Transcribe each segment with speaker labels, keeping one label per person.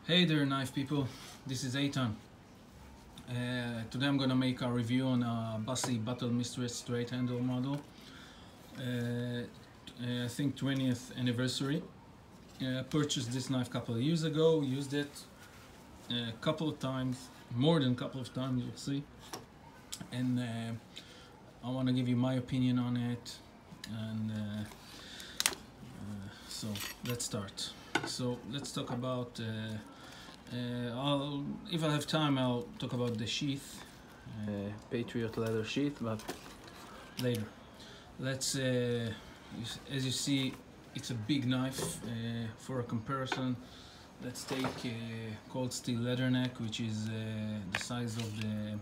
Speaker 1: Hey there, knife people. This is Eitan. Today I'm gonna make a review on a Busse Battle Mistress straight handle model. I think 20th anniversary. Purchased this knife a couple of years ago. Used it a couple of times, more than a couple of times, you'll see. And I want to give you my opinion on it. And so let's start. So let's talk about. If I have time, I'll talk about the sheath, Patriot leather sheath, but later. Let's, as you see, it's a big knife. For a comparison, let's take cold steel leather neck, which is the size of the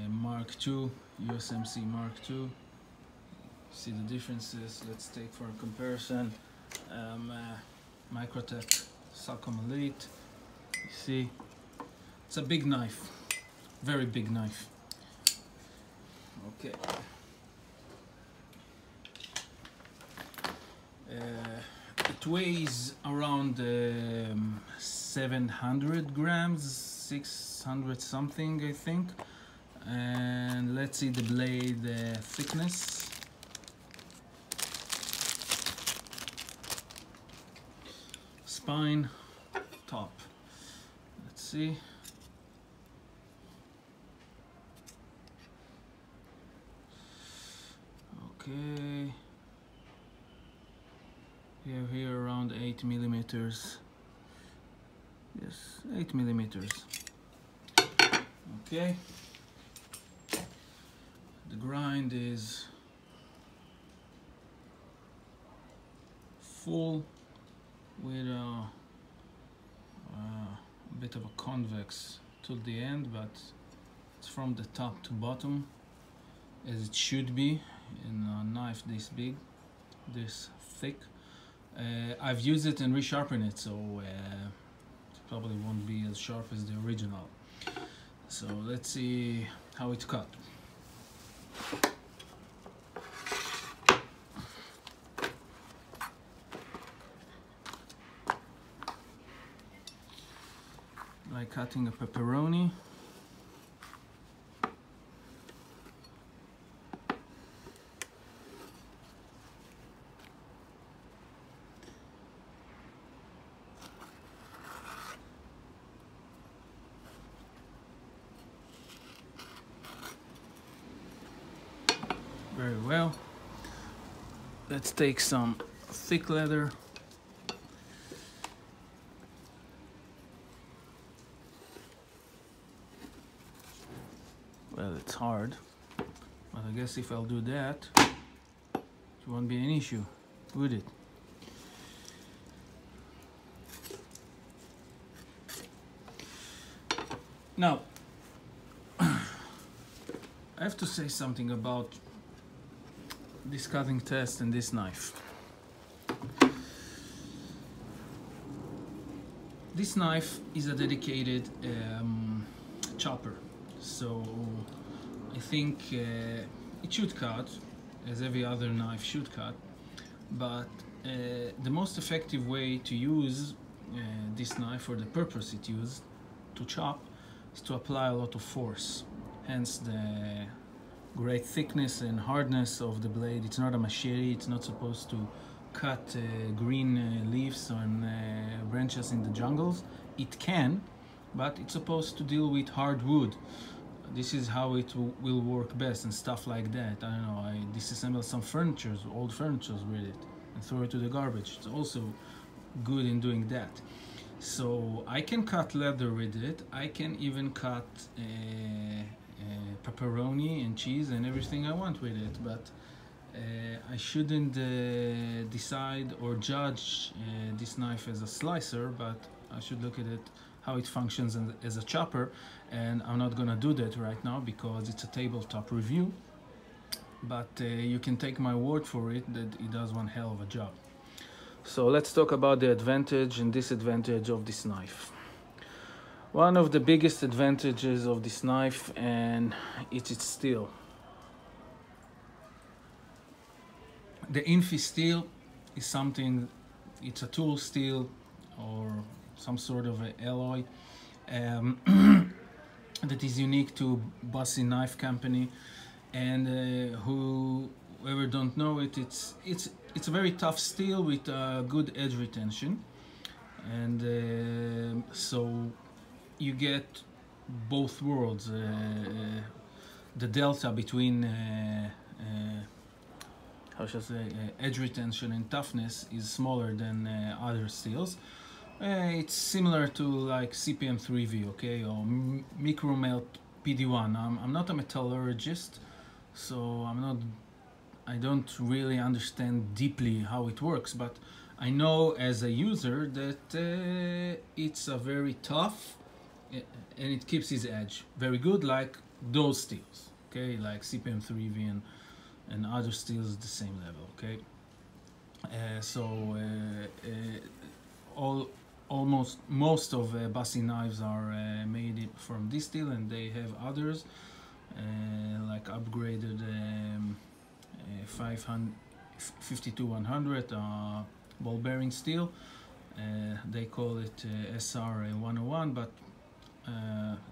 Speaker 1: Mark II, USMC Mark II. See the differences. Let's take for a comparison Microtech Salcom Elite. You see, it's a big knife, very big knife. Okay. It weighs around 700 grams, 600 something, I think. And let's see the blade thickness. Spine, top. Let's see. Okay. We have here around 8 millimeters. Yes, 8 millimeters. Okay. The grind is full with a bit of a convex to the end, but it's from the top to bottom, as it should be in a knife this big, this thick. I've used it and resharpened it, so it probably won't be as sharp as the original. So let's see how it cut. Like cutting a pepperoni. Very well. Let's take some thick leather. Well, it's hard, but I guess if I'll do that, it won't be an issue, would it? Now, I have to say something about this cutting test and this knife. This knife is a dedicated chopper. So I think it should cut, as every other knife should cut, but the most effective way to use this knife for the purpose it used, to chop, is to apply a lot of force. Hence the great thickness and hardness of the blade. It's not a machete, it's not supposed to cut green leaves and branches in the jungles. It can, but it's supposed to deal with hard wood. This is how it will work best and stuff like that. I don't know, I disassembled some furniture, old furniture with it, and throw it to the garbage. It's also good in doing that. So I can cut leather with it. I can even cut pepperoni and cheese and everything I want with it, but I shouldn't decide or judge this knife as a slicer, but I should look at it how it functions as a chopper, and I'm not gonna do that right now because it's a tabletop review, but you can take my word for it that it does one hell of a job. So let's talk about the advantage and disadvantage of this knife. One of the biggest advantages of this knife, and it's its steel. The infi steel is something, it's a tool steel, or some sort of a alloy that is unique to Busse Knife Company, and whoever don't know it, it's a very tough steel with good edge retention, and so you get both worlds. The delta between how should I say, edge retention and toughness is smaller than other steels. It's similar to like CPM 3V, okay, or micro melt PD1. I'm not a metallurgist, so I don't really understand deeply how it works, but I know as a user that it's a very tough and it keeps its edge very good, like those steels, okay, like CPM 3V and other steels at the same level, okay. Almost most of Busse knives are made from this steel, and they have others like upgraded 52-100 ball bearing steel. They call it SR 101, but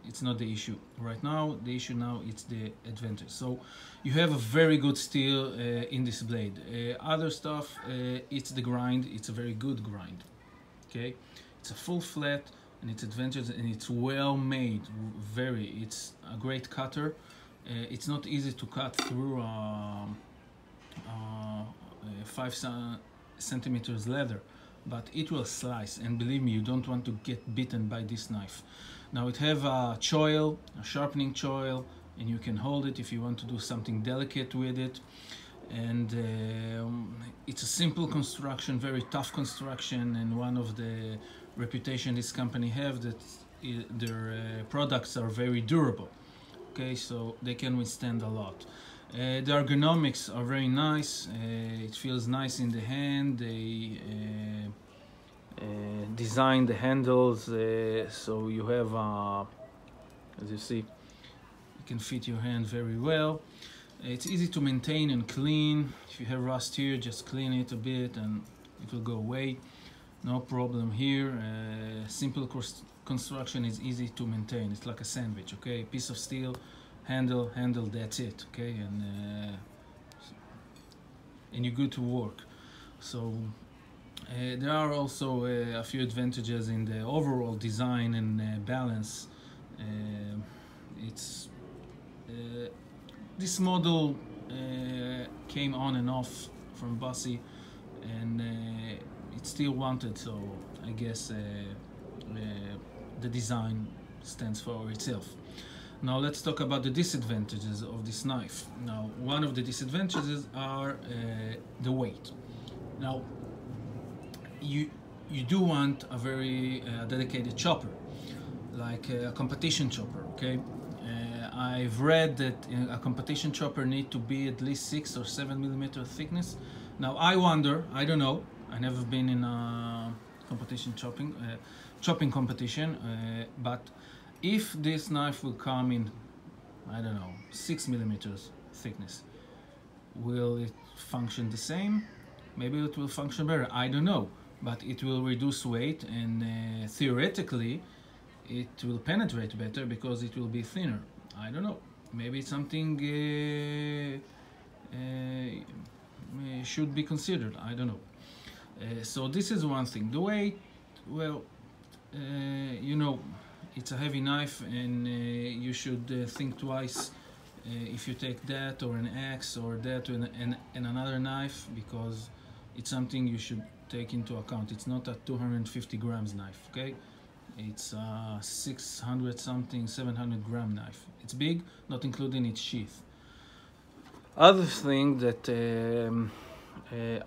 Speaker 1: it's not the issue right now. The issue now it's the advantage. So you have a very good steel in this blade. Other stuff, it's the grind. It's a very good grind. Okay, it's a full flat, and it's advantage, and it's well made. It's a great cutter. It's not easy to cut through 5 centimeters leather, but it will slice, and believe me, you don't want to get bitten by this knife. Now it have a choil, a sharpening choil, and you can hold it if you want to do something delicate with it. And it's a simple construction, very tough construction, and one of the reputation this company have that their products are very durable. Okay, so they can withstand a lot. The ergonomics are very nice. It feels nice in the hand. They design the handles so you have, as you see, you can fit your hand very well. It's easy to maintain and clean. If you have rust here, just clean it a bit and it will go away. No problem here. Simple construction is easy to maintain. It's like a sandwich, okay? Piece of steel, handle, that's it, okay? And you're good to work. So there are also a few advantages in the overall design and balance. This model came on and off from Busse, and it's still wanted, so I guess the design stands for itself. Now let's talk about the disadvantages of this knife. Now, one of the disadvantages are the weight. Now, you do want a very dedicated chopper, like a competition chopper, okay? I've read that a competition chopper need to be at least 6 or 7 millimeter thickness. Now I wonder, I don't know, I never been in a competition chopping competition, but if this knife will come in, I don't know, 6 millimeters thickness, will it function the same? Maybe it will function better, I don't know, but it will reduce weight, and theoretically it will penetrate better because it will be thinner. I don't know, maybe it's something should be considered, I don't know. So this is one thing. The weight, well, you know, it's a heavy knife, and you should think twice if you take that or an axe or that and another knife, because it's something you should take into account. It's not a 250 grams knife, okay? It's a 600 something, 700 gram knife. It's big, not including its sheath. Other thing that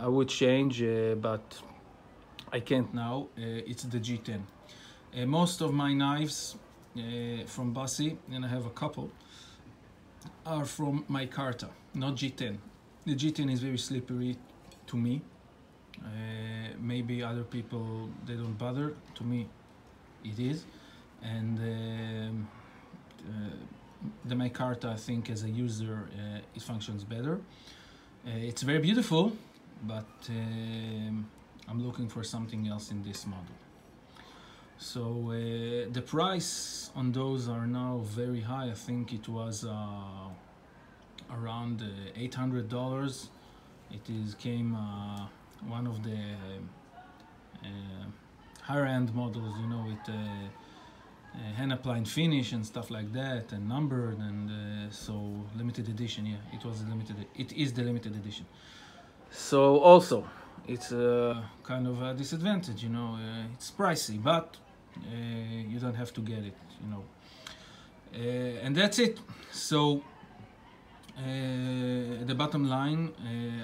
Speaker 1: I would change, but I can't now, it's the G10. Most of my knives from Busse, and I have a couple, are from micarta, not G10. The G10 is very slippery to me. Maybe other people, they don't bother. To me, it is. And the micarta, I think, as a user, it functions better. It's very beautiful, but I'm looking for something else in this model. So the price on those are now very high. I think it was around $800. It came one of the higher end models, you know, with hand applied finish and stuff like that, and numbered, and so limited edition. Yeah, it was limited. It is the limited edition. So also, it's kind of a disadvantage, you know. It's pricey, but you don't have to get it, you know. And that's it. So the bottom line,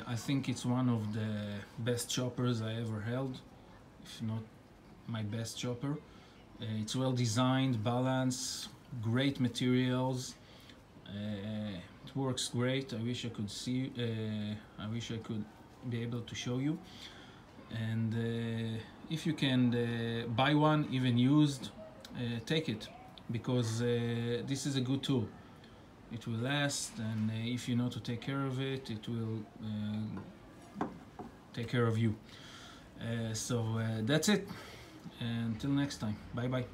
Speaker 1: I think it's one of the best choppers I ever held, if not my best chopper. It's well designed, balanced, great materials. It works great. I wish I could see. I wish I could be able to show you. And if you can buy one, even used, take it, because this is a good tool. It will last, and if you know to take care of it, it will take care of you. So that's it. Until next time. Bye bye.